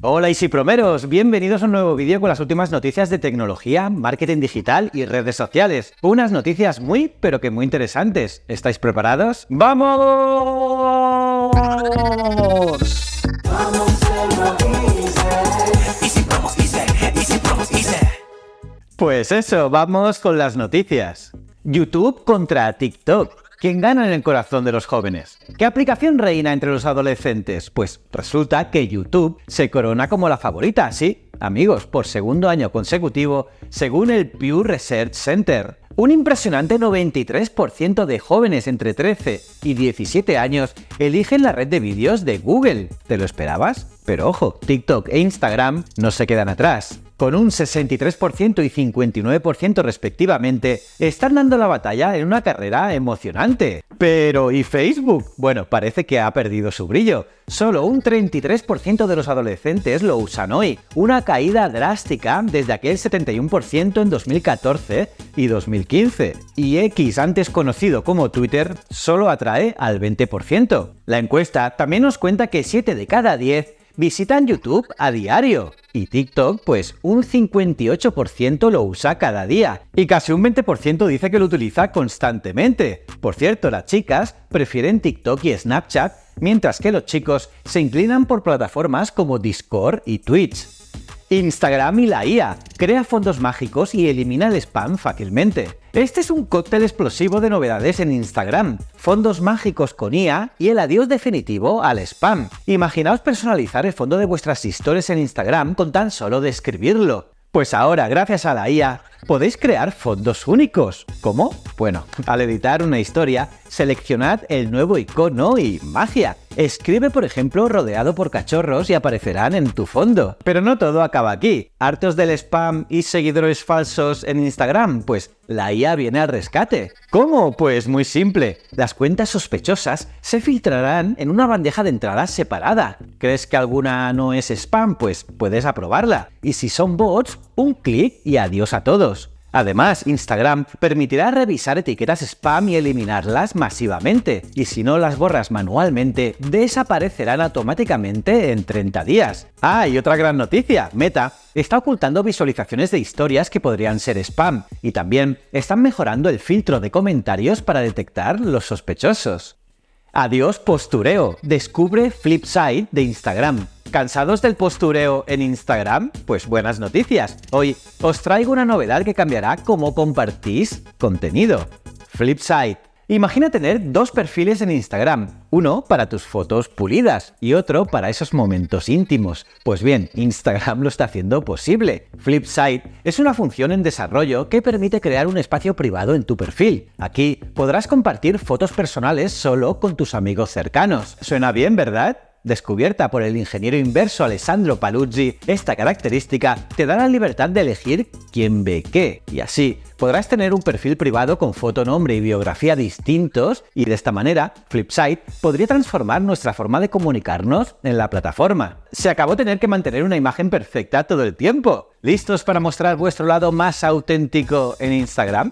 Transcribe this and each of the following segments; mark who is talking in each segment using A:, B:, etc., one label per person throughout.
A: Hola Easypromeros, bienvenidos a un nuevo vídeo con las últimas noticias de tecnología, marketing digital y redes sociales. Unas noticias muy, pero que muy interesantes. ¿Estáis preparados? ¡Vamos! Pues eso, vamos con las noticias. YouTube contra TikTok. ¿Quién gana en el corazón de los jóvenes? ¿Qué aplicación reina entre los adolescentes? Pues resulta que YouTube se corona como la favorita, sí, amigos, por segundo año consecutivo, según el Pew Research Center. Un impresionante 93% de jóvenes entre 13 y 17 años eligen la red de vídeos de Google. ¿Te lo esperabas? Pero ojo, TikTok e Instagram no se quedan atrás. Con un 63% y 59% respectivamente, están dando la batalla en una carrera emocionante. Pero ¿y Facebook? Bueno, parece que ha perdido su brillo. Solo un 33% de los adolescentes lo usan hoy, una caída drástica desde aquel 71% en 2014 y 2015. Y X, antes conocido como Twitter, solo atrae al 20%. La encuesta también nos cuenta que 7 de cada 10 visitan YouTube a diario. Y TikTok, pues un 58% lo usa cada día. Y casi un 20% dice que lo utiliza constantemente. Por cierto, las chicas prefieren TikTok y Snapchat, mientras que los chicos se inclinan por plataformas como Discord y Twitch. Instagram y la IA. Crea fondos mágicos y elimina el spam fácilmente. Este es un cóctel explosivo de novedades en Instagram. Fondos mágicos con IA y el adiós definitivo al spam. Imaginaos personalizar el fondo de vuestras historias en Instagram con tan solo describirlo. Pues ahora, gracias a la IA, podéis crear fondos únicos. ¿Cómo? Bueno, al editar una historia, seleccionad el nuevo icono y ¡magia! Escribe, por ejemplo, rodeado por cachorros y aparecerán en tu fondo. Pero no todo acaba aquí. ¿Hartos del spam y seguidores falsos en Instagram? Pues la IA viene al rescate. ¿Cómo? Pues muy simple. Las cuentas sospechosas se filtrarán en una bandeja de entrada separada. ¿Crees que alguna no es spam? Pues puedes aprobarla. Y si son bots, un clic y adiós a todos. Además, Instagram permitirá revisar etiquetas spam y eliminarlas masivamente, y si no las borras manualmente, desaparecerán automáticamente en 30 días. Ah, y otra gran noticia, Meta está ocultando visualizaciones de historias que podrían ser spam, y también están mejorando el filtro de comentarios para detectar los sospechosos. Adiós postureo, descubre Flipside de Instagram. ¿Cansados del postureo en Instagram? Pues buenas noticias. Hoy os traigo una novedad que cambiará cómo compartís contenido. Flipside. Imagina tener dos perfiles en Instagram, uno para tus fotos pulidas y otro para esos momentos íntimos. Pues bien, Instagram lo está haciendo posible. Flipside es una función en desarrollo que permite crear un espacio privado en tu perfil. Aquí podrás compartir fotos personales solo con tus amigos cercanos. Suena bien, ¿verdad? Descubierta por el ingeniero inverso Alessandro Paluzzi, esta característica te da la libertad de elegir quién ve qué, y así podrás tener un perfil privado con foto, nombre y biografía distintos, y de esta manera Flipside podría transformar nuestra forma de comunicarnos en la plataforma. Se acabó tener que mantener una imagen perfecta todo el tiempo. ¿Listos para mostrar vuestro lado más auténtico en Instagram?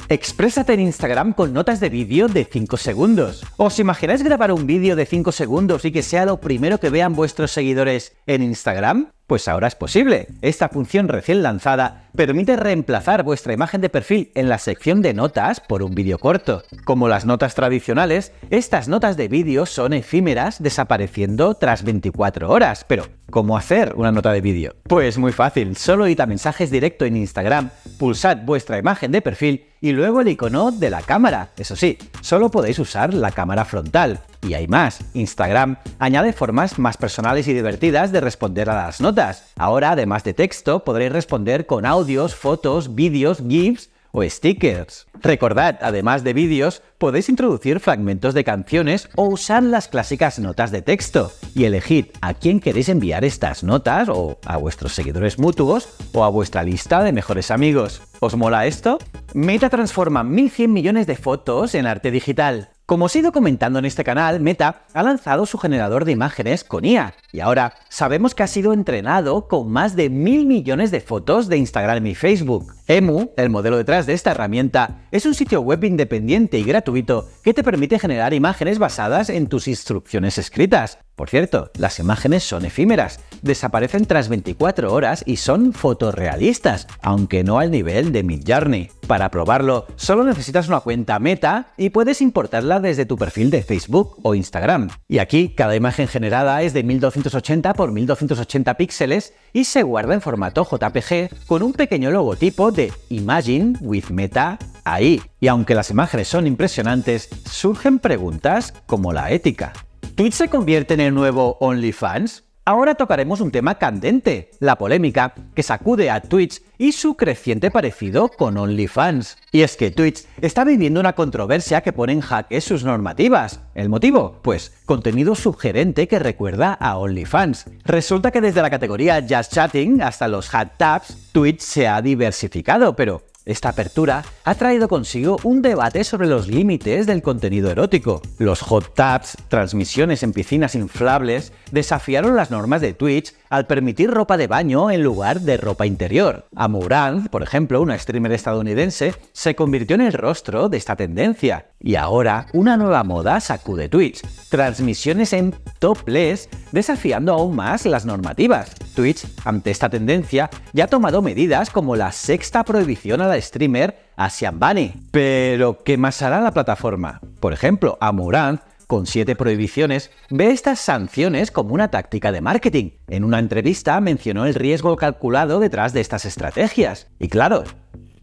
A: Exprésate en Instagram con notas de vídeo de 5 segundos. ¿Os imagináis grabar un vídeo de 5 segundos y que sea lo primero que vean vuestros seguidores en Instagram? Pues ahora es posible. Esta función recién lanzada permite reemplazar vuestra imagen de perfil en la sección de notas por un vídeo corto. Como las notas tradicionales, estas notas de vídeo son efímeras, desapareciendo tras 24 horas. Pero, ¿cómo hacer una nota de vídeo? Pues muy fácil, solo id a mensajes directo en Instagram, pulsad vuestra imagen de perfil y luego el icono de la cámara. Eso sí, solo podéis usar la cámara frontal. Y hay más, Instagram añade formas más personales y divertidas de responder a las notas. Ahora, además de texto, podréis responder con audios, fotos, vídeos, GIFs o stickers. Recordad, además de vídeos, podéis introducir fragmentos de canciones o usar las clásicas notas de texto. Y elegid a quién queréis enviar estas notas, o a vuestros seguidores mutuos, o a vuestra lista de mejores amigos. ¿Os mola esto? Meta transforma 1.100 millones de fotos en arte digital. Como os he ido comentando en este canal, Meta ha lanzado su generador de imágenes con IA, y ahora sabemos que ha sido entrenado con más de 1.000 millones de fotos de Instagram y Facebook. Emu, el modelo detrás de esta herramienta, es un sitio web independiente y gratuito que te permite generar imágenes basadas en tus instrucciones escritas. Por cierto, las imágenes son efímeras, desaparecen tras 24 horas y son fotorrealistas, aunque no al nivel de Midjourney. Para probarlo, solo necesitas una cuenta Meta y puedes importarla desde tu perfil de Facebook o Instagram. Y aquí, cada imagen generada es de 1280 x 1280 píxeles y se guarda en formato JPG con un pequeño logotipo de Imagine with Meta ahí. Y aunque las imágenes son impresionantes, surgen preguntas como la ética. ¿Twitch se convierte en el nuevo OnlyFans? Ahora tocaremos un tema candente, la polémica que sacude a Twitch y su creciente parecido con OnlyFans. Y es que Twitch está viviendo una controversia que pone en jaque sus normativas. ¿El motivo? Pues contenido sugerente que recuerda a OnlyFans. Resulta que desde la categoría Just Chatting hasta los Hot Tubs, Twitch se ha diversificado, pero esta apertura ha traído consigo un debate sobre los límites del contenido erótico. Los hot tubs, transmisiones en piscinas inflables, desafiaron las normas de Twitch al permitir ropa de baño en lugar de ropa interior. Amouranth, por ejemplo, una streamer estadounidense, se convirtió en el rostro de esta tendencia. Y ahora, una nueva moda sacude Twitch: transmisiones en topless, desafiando aún más las normativas. Twitch, ante esta tendencia, ya ha tomado medidas como la sexta prohibición a la streamer Asian Bunny. Pero, ¿qué más hará la plataforma? Por ejemplo, Amouranth, con 7 prohibiciones, ve estas sanciones como una táctica de marketing. En una entrevista mencionó el riesgo calculado detrás de estas estrategias. Y claro,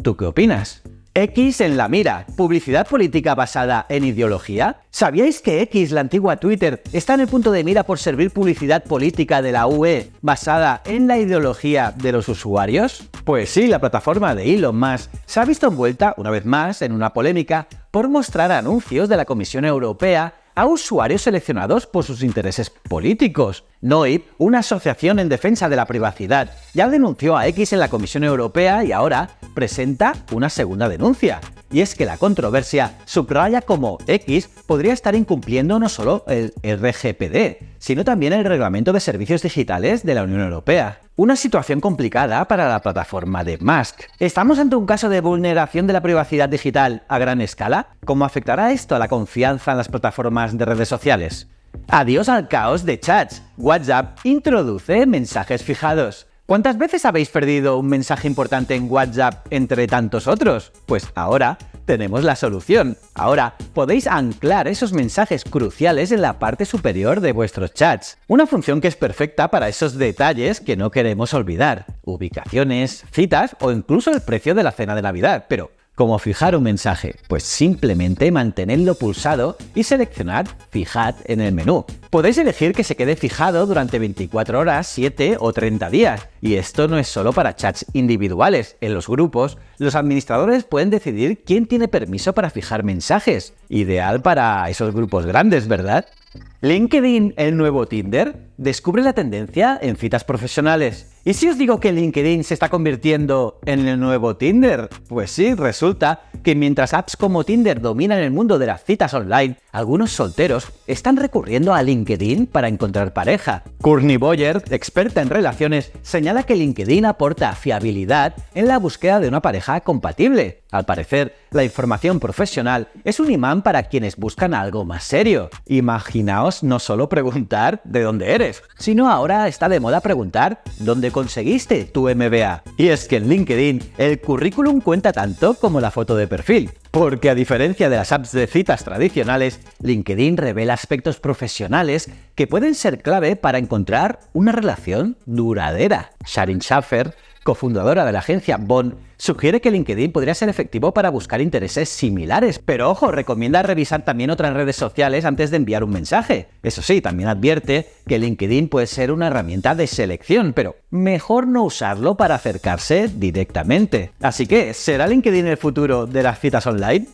A: ¿tú qué opinas? X en la mira, publicidad política basada en ideología. ¿Sabíais que X, la antigua Twitter, está en el punto de mira por servir publicidad política de la UE basada en la ideología de los usuarios? Pues sí, la plataforma de Elon Musk se ha visto envuelta, una vez más, en una polémica por mostrar anuncios de la Comisión Europea a usuarios seleccionados por sus intereses políticos. Noip, una asociación en defensa de la privacidad, ya denunció a X en la Comisión Europea y ahora presenta una segunda denuncia. Y es que la controversia subraya cómo X podría estar incumpliendo no solo el RGPD, sino también el Reglamento de Servicios Digitales de la Unión Europea. Una situación complicada para la plataforma de Musk. ¿Estamos ante un caso de vulneración de la privacidad digital a gran escala? ¿Cómo afectará esto a la confianza en las plataformas de redes sociales? Adiós al caos de chats. WhatsApp introduce mensajes fijados. ¿Cuántas veces habéis perdido un mensaje importante en WhatsApp entre tantos otros? Pues ahora tenemos la solución. Ahora podéis anclar esos mensajes cruciales en la parte superior de vuestros chats. Una función que es perfecta para esos detalles que no queremos olvidar. Ubicaciones, citas o incluso el precio de la cena de Navidad. Pero, ¿cómo fijar un mensaje? Pues simplemente mantenerlo pulsado y seleccionar Fijad en el menú. Podéis elegir que se quede fijado durante 24 horas, 7 o 30 días. Y esto no es solo para chats individuales. En los grupos, los administradores pueden decidir quién tiene permiso para fijar mensajes. Ideal para esos grupos grandes, ¿verdad? ¿LinkedIn, el nuevo Tinder? Descubre la tendencia en citas profesionales. ¿Y si os digo que LinkedIn se está convirtiendo en el nuevo Tinder? Pues sí, resulta que mientras apps como Tinder dominan el mundo de las citas online, algunos solteros están recurriendo a LinkedIn para encontrar pareja. Courtney Boyer, experta en relaciones, señala que LinkedIn aporta fiabilidad en la búsqueda de una pareja compatible. Al parecer, la información profesional es un imán para quienes buscan algo más serio. Imaginaos no solo preguntar de dónde eres, sino ahora está de moda preguntar dónde conseguiste tu MBA. Y es que en LinkedIn el currículum cuenta tanto como la foto de perfil. Porque a diferencia de las apps de citas tradicionales, LinkedIn revela aspectos profesionales que pueden ser clave para encontrar una relación duradera. Sharon Schaffer, cofundadora de la agencia Bond, sugiere que LinkedIn podría ser efectivo para buscar intereses similares, pero ojo, recomienda revisar también otras redes sociales antes de enviar un mensaje. Eso sí, también advierte que LinkedIn puede ser una herramienta de selección, pero mejor no usarlo para acercarse directamente. Así que, ¿será LinkedIn el futuro de las citas online?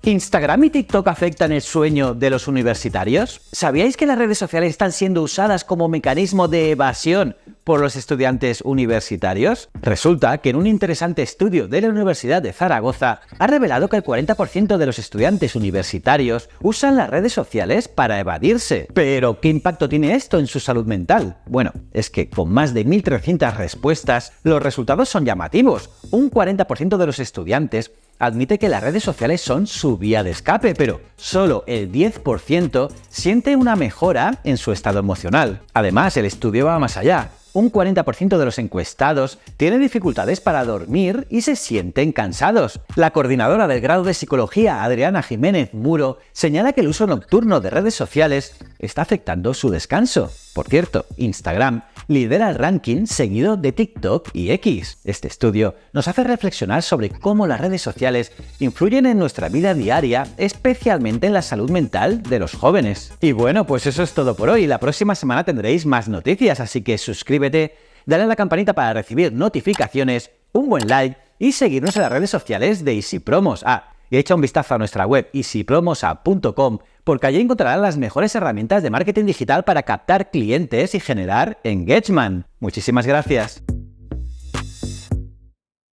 A: ¿Instagram y TikTok afectan el sueño de los universitarios? ¿Sabíais que las redes sociales están siendo usadas como mecanismo de evasión por los estudiantes universitarios? Resulta que en un interesante estudio de la Universidad de Zaragoza ha revelado que el 40% de los estudiantes universitarios usan las redes sociales para evadirse. ¿Pero qué impacto tiene esto en su salud mental? Bueno, es que con más de 1.300 respuestas, los resultados son llamativos. Un 40% de los estudiantes admite que las redes sociales son su vía de escape, pero solo el 10% siente una mejora en su estado emocional. Además, el estudio va más allá. Un 40% de los encuestados tiene dificultades para dormir y se sienten cansados. La coordinadora del grado de psicología, Adriana Jiménez Muro, señala que el uso nocturno de redes sociales está afectando su descanso. Por cierto, Instagram lidera el ranking seguido de TikTok y X. Este estudio nos hace reflexionar sobre cómo las redes sociales influyen en nuestra vida diaria, especialmente en la salud mental de los jóvenes. Y bueno, pues eso es todo por hoy. La próxima semana tendréis más noticias, así que suscríbete, dale a la campanita para recibir notificaciones, un buen like y seguirnos en las redes sociales de Easy Promos. Y echa un vistazo a nuestra web easypromosapp.com porque allí encontrarás las mejores herramientas de marketing digital para captar clientes y generar engagement. Muchísimas gracias.